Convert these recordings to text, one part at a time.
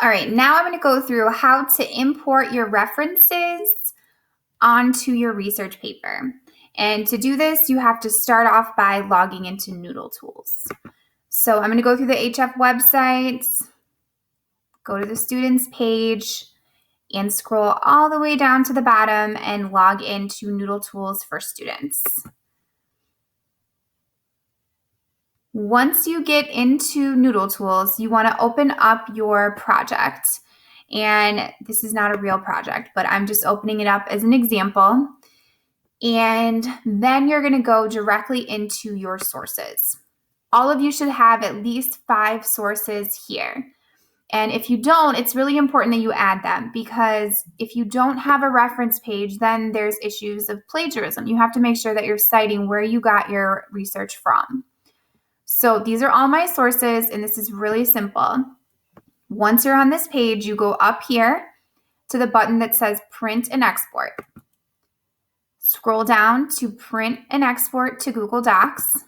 All right, now I'm going to go through how to import your references onto your research paper. And to do this, you have to start off by logging into Noodletools. So I'm going to go through the HF website, go to the students page, and scroll all the way down to the bottom and log into Noodletools for students. Once you get into Noodletools, you want to open up your project. And this is not a real project, but I'm just opening it up as an example. And then you're going to go directly into your sources. All of you should have at least 5 sources here. And if you don't, it's really important that you add them, because if you don't have a reference page, then there's issues of plagiarism. You have to make sure that you're citing where you got your research from. So these are all my sources, and this is really simple. Once you're on this page, you go up here to the button that says Print and Export. Scroll down to Print and Export to Google Docs.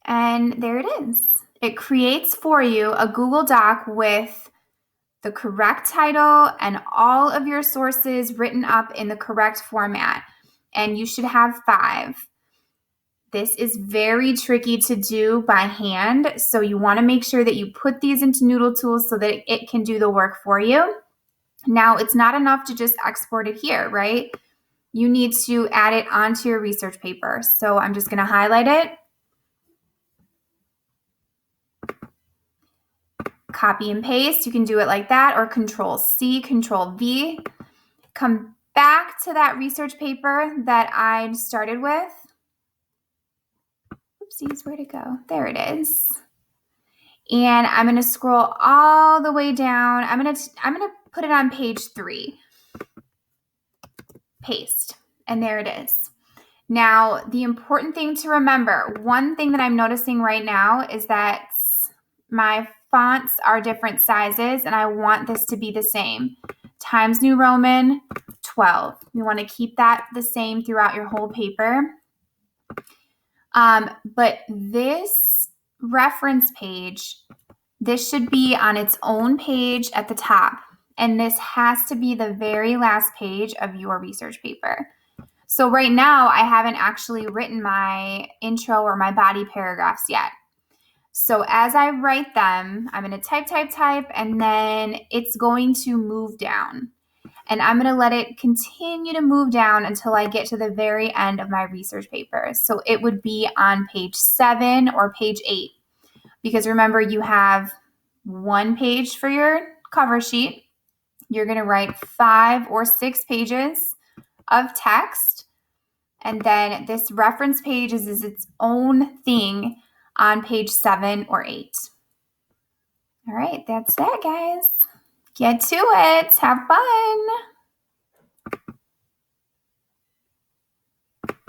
And there it is. It creates for you a Google Doc with the correct title and all of your sources written up in the correct format. And you should have 5. This is very tricky to do by hand, so you want to make sure that you put these into Noodletools so that it can do the work for you. Now, it's not enough to just export it here, right? You need to add it onto your research paper. So I'm just going to highlight it, copy and paste. You can do it like that, or Control-C, Control-V. Come back to that research paper that I started with. Oopsies, where'd it go? There it is. And I'm going to scroll all the way down. I'm going to put it on page 3. Paste. And there it is. Now, the important thing to remember, one thing that I'm noticing right now is that my fonts are different sizes, and I want this to be the same. Times New Roman 12. You want to keep that the same throughout your whole paper. But this reference page, this should be on its own page at the top. And this has to be the very last page of your research paper. So right now, I haven't actually written my intro or my body paragraphs yet. So as I write them, I'm going to type, and then it's going to move down. And I'm going to let it continue to move down until I get to the very end of my research paper. So it would be on page 7 or page 8. Because remember, you have 1 page for your cover sheet. You're going to write 5 or 6 pages of text. And then this reference page is its own thing on page 7 or 8. All right, that's that, guys. Get to it. Have fun.